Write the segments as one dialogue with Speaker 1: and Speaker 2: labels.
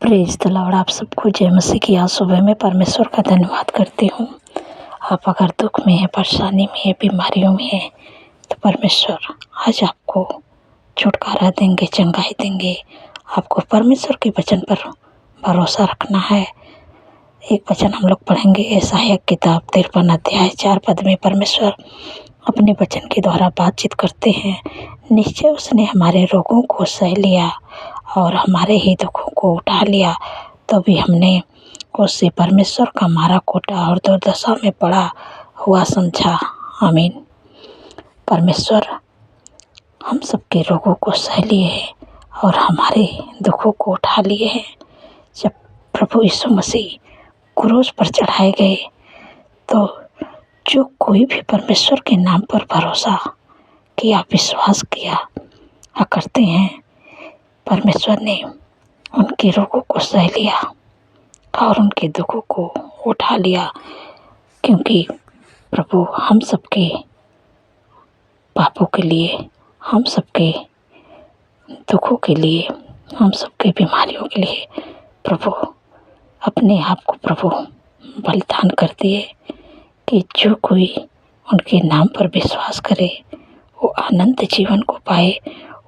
Speaker 1: Praise the Lord. आप सबको जय मसीह की। आज सुबह में परमेश्वर का धन्यवाद करती हूँ। आप अगर दुख में हैं, परेशानी में हैं, बीमारियों में हैं, तो परमेश्वर आज आपको छुटकारा देंगे, चंगाई देंगे। आपको परमेश्वर के वचन पर भरोसा रखना है। एक वचन हम लोग पढ़ेंगे, यशायाह किताब 53 अध्याय 4 पद में परमेश्वर अपने वचन के द्वारा बातचीत करते हैं। निश्चय उसने हमारे रोगों को सह लिया और हमारे ही दुखों को उठा लिया, तो भी हमने उससे परमेश्वर का मारा कोटा और दुर्दशा में पड़ा हुआ समझा। आमीन। परमेश्वर हम सबके रोगों को सह लिए हैं और हमारे दुखों को उठा लिए हैं। जब प्रभु यीशु मसीह क्रूस पर चढ़ाए गए, तो जो कोई भी परमेश्वर के नाम पर भरोसा किया, विश्वास किया करते हैं, परमेश्वर ने उनके रोगों को सह लिया और उनके दुखों को उठा लिया। क्योंकि प्रभु हम सबके पापों के लिए, हम सबके दुखों के लिए, हम सबके बीमारियों के लिए प्रभु अपने आप को प्रभु बलिदान कर दिए कि जो कोई उनके नाम पर विश्वास करे वो अनंत जीवन को पाए,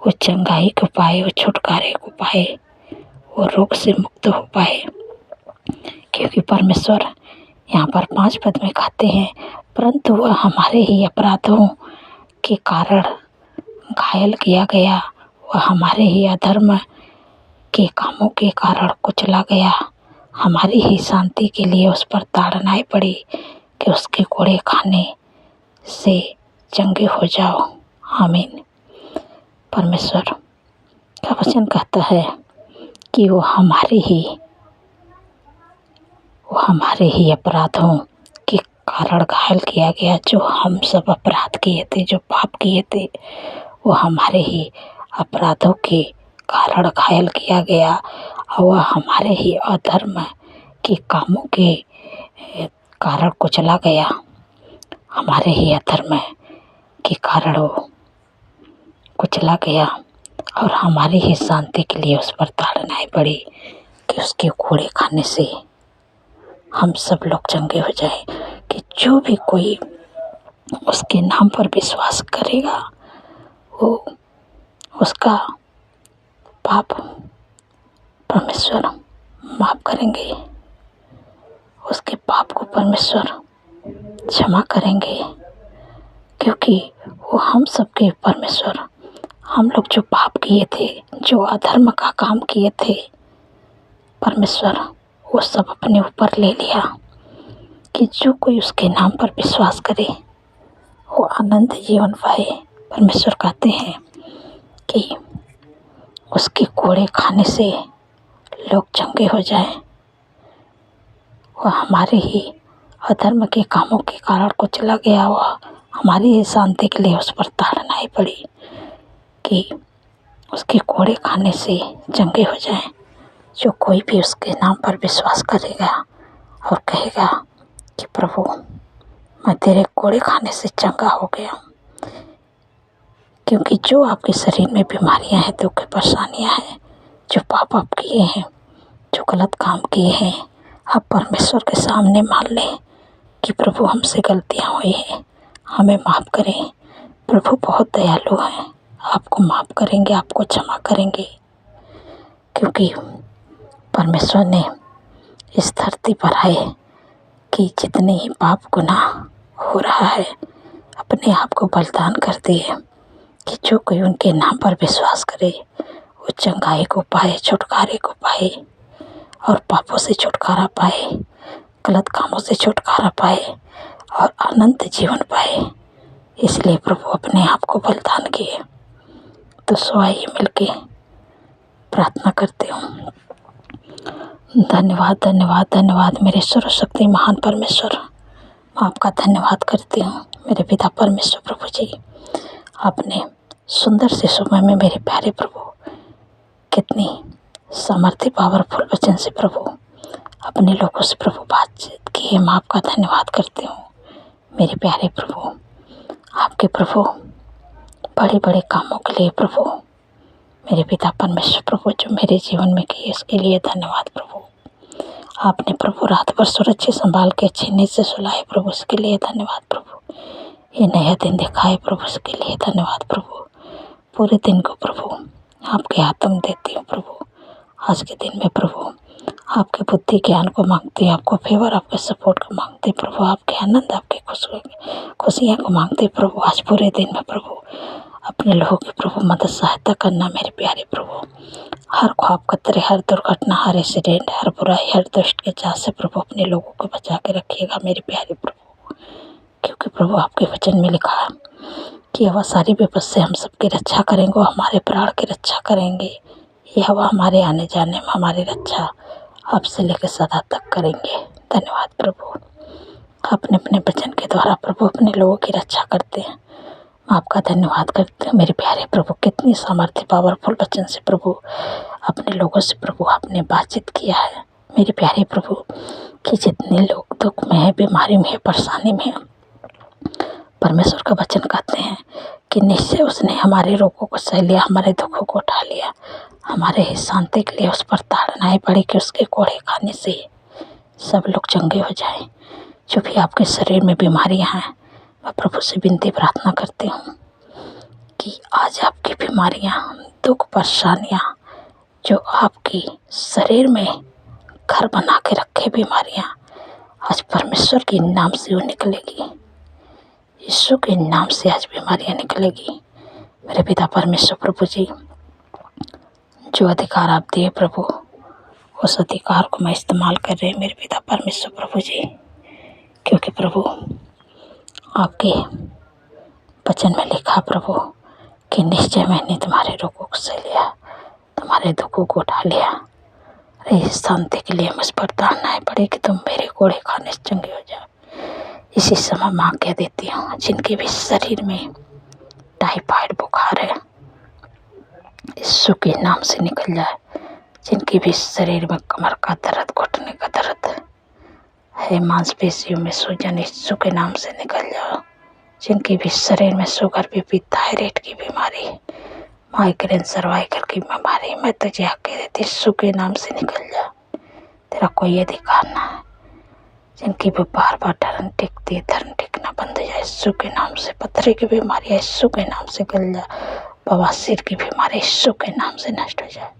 Speaker 1: वो चंगाई को पाए, वो छुटकारे को पाए, वो रोग से मुक्त हो पाए। क्योंकि परमेश्वर यहाँ पर 5 पद में कहते हैं, परंतु वह हमारे ही अपराधों के कारण घायल किया गया, वह हमारे ही अधर्म के कामों के कारण कुचला गया, हमारी ही शांति के लिए उस पर ताड़नाएं पड़ी कि उसके कोड़े खाने से चंगे हो जाओ। आमीन। परमेश्वर का वचन कहता है कि वो हमारे ही अपराधों के कारण घायल किया गया। जो हम सब अपराध किए थे, जो पाप किए थे, वो हमारे ही अपराधों के कारण घायल किया गया और वह हमारे ही अधर्म के कामों के कारण कुचला गया, हमारे ही अधर्म के कारण वो कुचला गया और हमारी ही शांति के लिए उस पर ताड़नाएं पड़ी कि उसके कोड़े खाने से हम सब लोग चंगे हो जाए। कि जो भी कोई उसके नाम पर विश्वास करेगा, वो उसका पाप परमेश्वर माफ़ करेंगे, उसके पाप को परमेश्वर क्षमा करेंगे। क्योंकि वो हम सबके परमेश्वर, हम लोग जो पाप किए थे, जो अधर्म का काम किए थे, परमेश्वर वो सब अपने ऊपर ले लिया कि जो कोई उसके नाम पर विश्वास करे वो अनंत जीवन पाए। परमेश्वर कहते हैं कि उसके कोड़े खाने से लोग चंगे हो जाएं। वह हमारे ही अधर्म के कामों के कारण कुचला गया, वह हमारी ही शांति के लिए उस पर ताड़नाएं पड़ी कि उसके कोड़े खाने से चंगे हो जाएं। जो कोई भी उसके नाम पर विश्वास करेगा और कहेगा कि प्रभु मैं तेरे कोड़े खाने से चंगा हो गया हूँ। क्योंकि जो आपके शरीर में बीमारियां हैं, दुख परेशानियां हैं, जो पाप आप किए हैं, जो गलत काम किए हैं, आप परमेश्वर के सामने मान लें कि प्रभु हमसे गलतियां हुई हैं, हमें माफ़ करें। प्रभु बहुत दयालु हैं, आपको माफ़ करेंगे, आपको क्षमा करेंगे। क्योंकि परमेश्वर ने इस धरती पर आए कि जितने ही पाप गुनाह हो रहा है, अपने आप को बलिदान कर दिए कि जो कोई उनके नाम पर विश्वास करे वो चंगाई को पाए, छुटकारे को पाए और पापों से छुटकारा पाए, गलत कामों से छुटकारा पाए और अनंत जीवन पाए। इसलिए प्रभु अपने आप को बलिदान किए। तो सो आइए मिलके प्रार्थना करते हूँ। धन्यवाद धन्यवाद धन्यवाद मेरे सर्वशक्ति महान परमेश्वर, मैं आपका धन्यवाद करती हूँ। मेरे पिता परमेश्वर प्रभु जी, आपने सुंदर से सुबह में मेरे प्यारे प्रभु कितनी सामर्थ्य पावरफुल वचन से प्रभु अपने लोगों से प्रभु बातचीत की है। मैं आपका धन्यवाद करती हूँ मेरे प्यारे प्रभु। आपके प्रभु बड़े बड़े कामों के लिए प्रभु मेरे पिता परमेश्वर प्रभु जो मेरे जीवन में किए इसके लिए धन्यवाद प्रभु। आपने प्रभु रात भर सुरक्षित संभाल के अच्छी नींद से सुलाए प्रभु, इसके लिए धन्यवाद प्रभु। ये नया दिन दिखाए प्रभु, इसके लिए धन्यवाद प्रभु। पूरे दिन को प्रभु आपके हाथों में देती हूँ प्रभु। आज के दिन में प्रभु आपके बुद्धि ज्ञान को मांगती हूँ, आपको फेवर, आपके सपोर्ट को मांगते प्रभु, आपके आनंद, आपके खुशियाँ को मांगते प्रभु। आज पूरे दिन में प्रभु अपने लोगों की प्रभु मदद सहायता करना मेरे प्यारे प्रभु। हर ख्वाब खतरे, हर दुर्घटना, हर एक्सीडेंट, हर बुराई, हर दुष्ट के चाह से प्रभु अपने लोगों को बचा के रखिएगा मेरे प्यारे प्रभु। क्योंकि प्रभु आपके वचन में लिखा है कि हवा सारी विपद से हम सबकी रक्षा करेंगे, हमारे प्राण की रक्षा करेंगे। ये हवा हमारे आने जाने में हमारी रक्षा आपसे लेकर सदा तक करेंगे। धन्यवाद प्रभु। अपने अपने वचन के द्वारा प्रभु अपने लोगों की रक्षा करते हैं। मैं आपका धन्यवाद करती हूँ मेरे प्यारे प्रभु। कितनी सामर्थ्य पावरफुल वचन से प्रभु अपने लोगों से प्रभु आपने बातचीत किया है मेरे प्यारे प्रभु। कि जितने लोग दुख में है, बीमारी में है, परेशानी में है, परमेश्वर का वचन कहते हैं कि निश्चय उसने हमारे रोगों को सह लिया, हमारे दुखों को उठा लिया, हमारे ही शांति के लिए उस पर ताड़नाएं पड़ी कि उसके कोड़े खाने से सब लोग चंगे हो जाएं। जो भी आपके शरीर में बीमारियां हैं, मैं प्रभु से विनती प्रार्थना करती हूँ कि आज आपकी बीमारियां, दुख, परेशानियां जो आपकी शरीर में घर बना के रखे बीमारियां, आज परमेश्वर के नाम से वो निकलेगी। यीशु के नाम से आज बीमारियां निकलेगी मेरे पिता परमेश्वर प्रभु जी। जो अधिकार आप दिए प्रभु, उस अधिकार को मैं इस्तेमाल कर रही हूँ मेरे पिता परमेश्वर प्रभु जी। क्योंकि प्रभु आपके वचन में लिखा प्रभु कि निश्चय मैंने तुम्हारे रोगों को सह लिया, तुम्हारे दुखों को उठा लिया। अरे इस शांति के लिए मुझ पर ताड़नाएं पड़े कि तुम मेरे कोड़े खाने से चंगे हो जाओ। इसी समय माँ कह देती हूँ जिनके भी शरीर में टाइफाइड बुखार है, यीशु के नाम से निकल जाए। जिनके भी शरीर में कमर का दर्द, घुटने का दर्द है, मांसपेशियों में सूजन, यीशु के नाम से निकल जाओ। जिनके भी शरीर में शुगर, बीपी, थायराइड की बीमारी, माइग्रेन, सर्वाइकल की बीमारी, मैं तुझे आके देती यीशु के नाम से निकल जा। तेरा कोई अधिकार ना है। जिनकी भी बार बार धर्म टिकती, धर्म टिकना बंद हो जाए यीशु के नाम से। पथरी की बीमारी यीशु के नाम से गल जा। बवासीर की बीमारी यीशु के नाम से नष्ट हो जाए।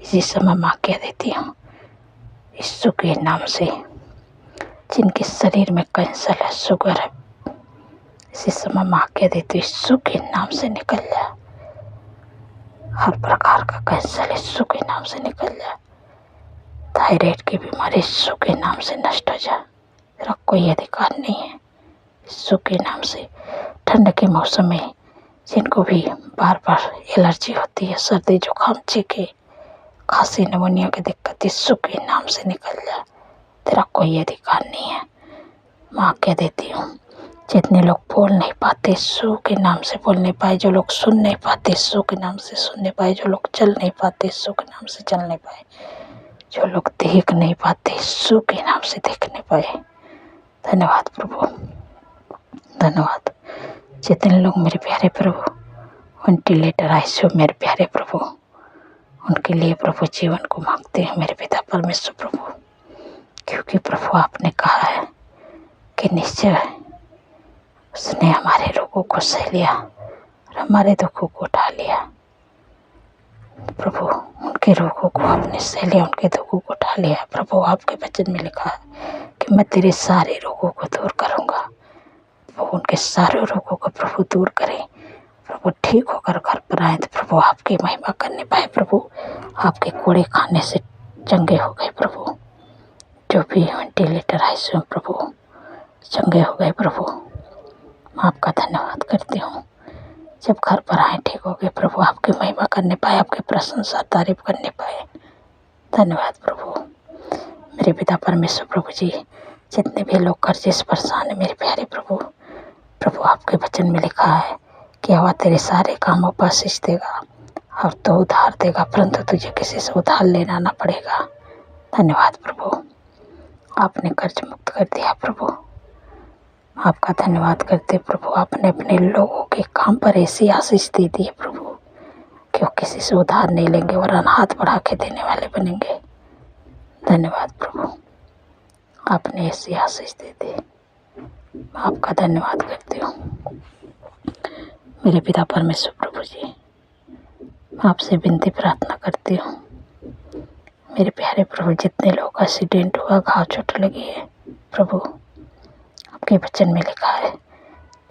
Speaker 1: इसी समय माँ कह देती हूँ यीशु के नाम से। जिनके शरीर में कैंसर है, शुगर है, इसी समय माँ कह देती हूँ यीशु के नाम से निकल जा। हर प्रकार का कैंसर यीशु के नाम से निकल जा। थायराइड की बीमारी यीशु के नाम से नष्ट हो जा। तेरा कोई अधिकार नहीं है यीशु के नाम से। ठंड के मौसम में जिनको भी बार बार एलर्जी होती है, सर्दी, जुकाम, छींके, खांसी, निमोनिया की दिक्कत, यीशु के नाम से निकल जा। तेरा कोई अधिकार नहीं है। माँ कह देती हूँ जितने लोग बोल नहीं पाते यीशु के नाम से बोल नहीं पाए, जो लोग सुन नहीं पाते यीशु के नाम से सुन नहीं पाए, जो लोग चल नहीं पाते यीशु के नाम से चल नहीं पाए, जो लोग देख नहीं पाते यीशु के नाम से देख नहीं पाए। धन्यवाद प्रभु, धन्यवाद। जितने लोग मेरे प्यारे प्रभु वेंटिलेटर, आईसीयू मेरे प्यारे प्रभु, उनके लिए प्रभु जीवन को मांगते हैं मेरे पिता परमेश्वर प्रभु। क्योंकि प्रभु आपने कहा है कि निश्चय उसने हमारे रोगों को सह लिया और हमारे दुखों को उठा लिया। प्रभु उनके रोगों को आपने सह लिया, उनके दुखों को उठा लिया। प्रभु आपके वचन में लिखा है कि मैं तेरे सारे रोगों को दूर करूँगा। प्रभु उनके सारे रोगों को प्रभु दूर करें। प्रभु ठीक होकर घर पर आए तो प्रभु आपकी महिमा करने पाए। प्रभु आपके कोड़े खाने से चंगे हो गए। प्रभु जो भी वेंटिलेटर आईसीयू प्रभु चंगे हो गए। प्रभु मैं आपका धन्यवाद करती हूँ। जब घर पर आए ठीक हो गए प्रभु आपकी महिमा करने पाए, आपकी प्रशंसा तारीफ करने पाए। धन्यवाद प्रभु। मेरे पिता परमेश्वर प्रभु जी, जितने भी लोग कर्जे से परेशान है मेरे प्यारे प्रभु, प्रभु आपके वचन में लिखा है कि हवा तेरे सारे कामों पर आशीष देगा और तो उधार देगा, परंतु तुझे किसी से उधार लेना ना पड़ेगा। धन्यवाद प्रभु, आपने कर्ज मुक्त कर दिया। प्रभु आपका धन्यवाद करते प्रभु। आपने अपने लोगों के काम पर ऐसी आशीष दे दी है प्रभु, कि वो किसी से उधार नहीं लेंगे वरन हाथ बढ़ा के देने वाले बनेंगे। धन्यवाद प्रभु, आपने ऐसी आशीष दे दी, मैं आपका धन्यवाद करती हूँ। मेरे पिता परमेश्वर प्रभु जी, मैं आपसे विनती प्रार्थना करती हूँ, मेरे प्यारे प्रभु, जितने लोगों का एक्सीडेंट हुआ, घाव चोट लगी है प्रभु, आपके वचन में लिखा है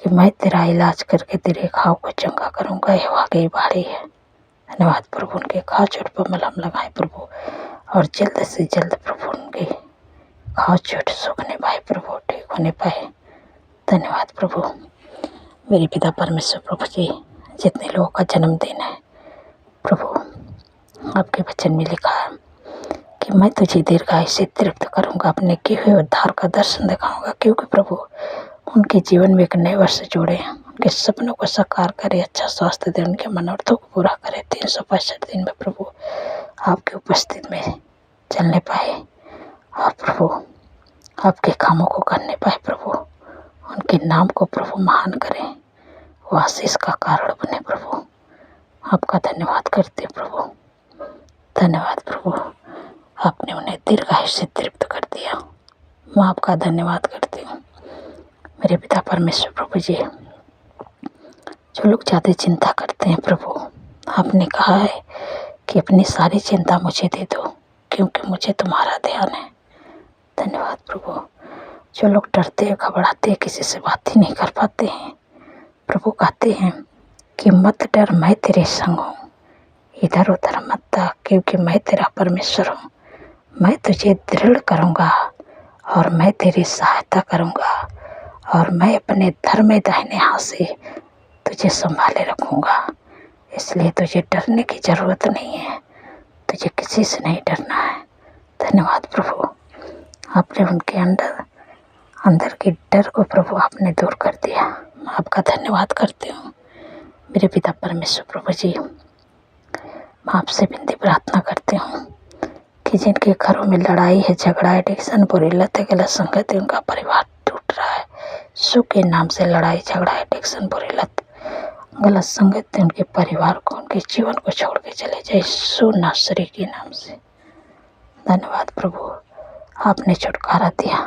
Speaker 1: कि मैं तेरा इलाज करके तेरे घाव को चंगा करूँगा, यह वाकई बाड़ी है। धन्यवाद प्रभु, उनके घाव चोट पर मलहम लगाए प्रभु, और जल्द से जल्द प्रभु उनके घाव चोट सूखने पाए प्रभु, ठीक होने पाए। धन्यवाद प्रभु। मेरे पिता परमेश्वर प्रभु जी, जितने लोगों का जन्मदिन है प्रभु, आपके वचन में लिखा है कि मैं तुझे दीर्घायु से तृप्त करूँगा, अपने किए हुए उद्धार का दर्शन दिखाऊंगा, क्योंकि प्रभु उनके जीवन में एक नए वर्ष जोड़े, उनके सपनों को साकार करे, अच्छा स्वास्थ्य दे, उनके मनोरथों को पूरा करे। 365 दिन में प्रभु आपकी उपस्थिति में चलने पाए, और प्रभु आपके कामों को करने पाए प्रभु, उनके नाम को प्रभु महान करें, वो आशीष का कारण बने प्रभु। आपका धन्यवाद करते प्रभु, धन्यवाद प्रभु, आपने उन्हें दीर्घायु से तृप्त कर दिया, मैं आपका धन्यवाद करती हूँ। मेरे पिता परमेश्वर प्रभु जी, जो लोग ज़्यादा चिंता करते हैं प्रभु, आपने कहा है कि अपनी सारी चिंता मुझे दे दो, क्योंकि मुझे तुम्हारा ध्यान है। धन्यवाद प्रभु। जो लोग डरते हैं, घबराते हैं, किसी से बात ही नहीं कर पाते हैं प्रभु, कहते हैं कि मत डर, मैं तेरे संग हूँ, इधर उधर मत जा, क्योंकि मैं तेरा परमेश्वर हूँ, मैं तुझे दृढ़ करूँगा और मैं तेरी सहायता करूँगा, और मैं अपने धर्म में दाहिने हाथ से तुझे संभाले रखूँगा। इसलिए तुझे डरने की ज़रूरत नहीं है, तुझे किसी से नहीं डरना है। धन्यवाद प्रभु, आपने उनके अंदर के डर को प्रभु आपने दूर कर दिया, मैं आपका धन्यवाद करती हूँ। मेरे पिता परमेश्वर प्रभु जी, मैं आपसे विनती प्रार्थना करती हूँ कि जिनके घरों में लड़ाई है, झगड़ा है, एडिक्शन, बुरी लत है, गलत संगत है, उनका परिवार टूट रहा है। यीशु के नाम से लड़ाई झगड़ा, एडिक्शन, बुरी लत, गलत संगत, उनके परिवार को, उनके जीवन को छोड़ के चले जाए, यीशु नासरी के नाम से। धन्यवाद प्रभु, आपने छुटकारा दिया।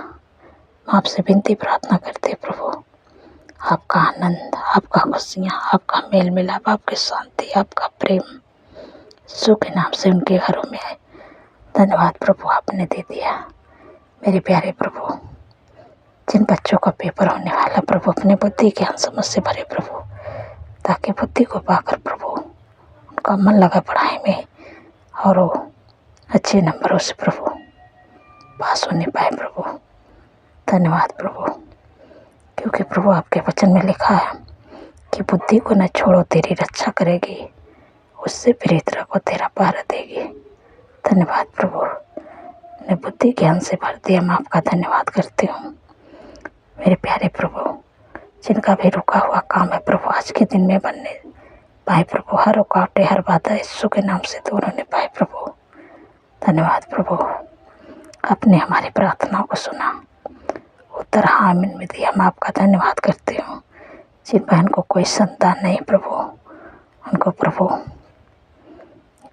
Speaker 1: मैं आपसे विनती प्रार्थना करते प्रभु, आपका आनंद, आपका खुशियाँ, आपका मेल मिलाप, आपकी शांति, आपका प्रेम यीशु के नाम से उनके घरों में आए। धन्यवाद प्रभु, आपने दे दिया। मेरे प्यारे प्रभु, जिन बच्चों का पेपर होने वाला प्रभु, अपने बुद्धि ज्ञान समझ से भरे प्रभु, ताकि बुद्धि को पाकर प्रभु उनका मन लगा पढ़ाई में, और वो अच्छे नंबरों से प्रभु पास होने पाए प्रभु। धन्यवाद प्रभु, क्योंकि प्रभु आपके वचन में लिखा है कि बुद्धि को न छोड़ो, तेरी रक्षा करेगी, उससे प्रेरित रखो, तेरा पहरा देगी। धन्यवाद प्रभु, ने बुद्धि ज्ञान से भर दिया, मैं आपका धन्यवाद करती हूँ। मेरे प्यारे प्रभु, जिनका भी रुका हुआ काम है प्रभु, आज के दिन में बनने पाए प्रभु, हर रुकावटें, हर बाधा यीशु के नाम से दूर होने पाए प्रभु। धन्यवाद प्रभु, आपने हमारी प्रार्थनाओं को सुना, उत्तर आमीन में दिया, मैं आपका धन्यवाद करती हूँ। जिन बहन को कोई संतान नहीं प्रभु, उनको प्रभु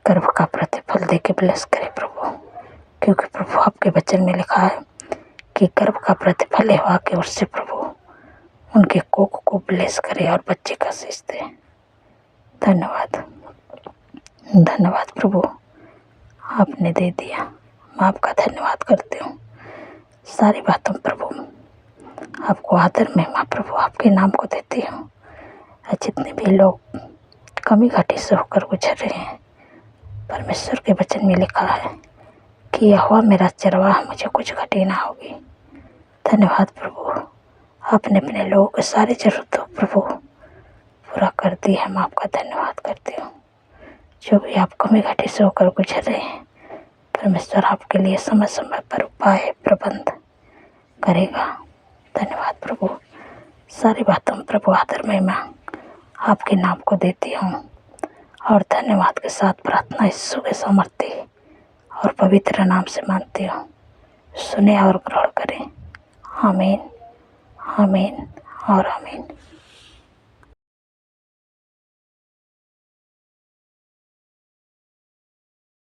Speaker 1: गर्भ का प्रतिफल दे के ब्लेस करे प्रभु, क्योंकि प्रभु आपके वचन में लिखा है कि गर्भ का प्रतिफल हुआ कि उससे प्रभु उनके कोख को ब्लेस करे और बच्चे का आशीष दे। धन्यवाद, धन्यवाद प्रभु, आपने दे दिया, मैं आपका धन्यवाद करती हूँ। सारी बातों प्रभु आपको आदर महिमा प्रभु आपके नाम को देती हूँ। जितने भी लोग कमी घाटी से होकर गुजर रहे हैं, परमेश्वर के वचन में लिखा है कि यहोवा मेरा चरवाहा, मुझे कुछ घटी ना होगी। धन्यवाद प्रभु, आपने अपने लोगों के सारी जरूरतों प्रभु पूरा कर दी है, मैं आपका धन्यवाद करती हूँ। जो भी आप कमी घाटी से होकर गुजर रहे हैं, परमेश्वर आपके लिए समय समय पर उपाय प्रबंध करेगा। धन्यवाद प्रभु, सारी बातों में प्रभु आदर महिमा आपके नाम को देती हूँ, और धन्यवाद के साथ प्रार्थना यीशु के सामर्थ्य और पवित्र नाम से मानती हूँ। सुने और ग्रहण करें। आमीन, आमीन और आमीन।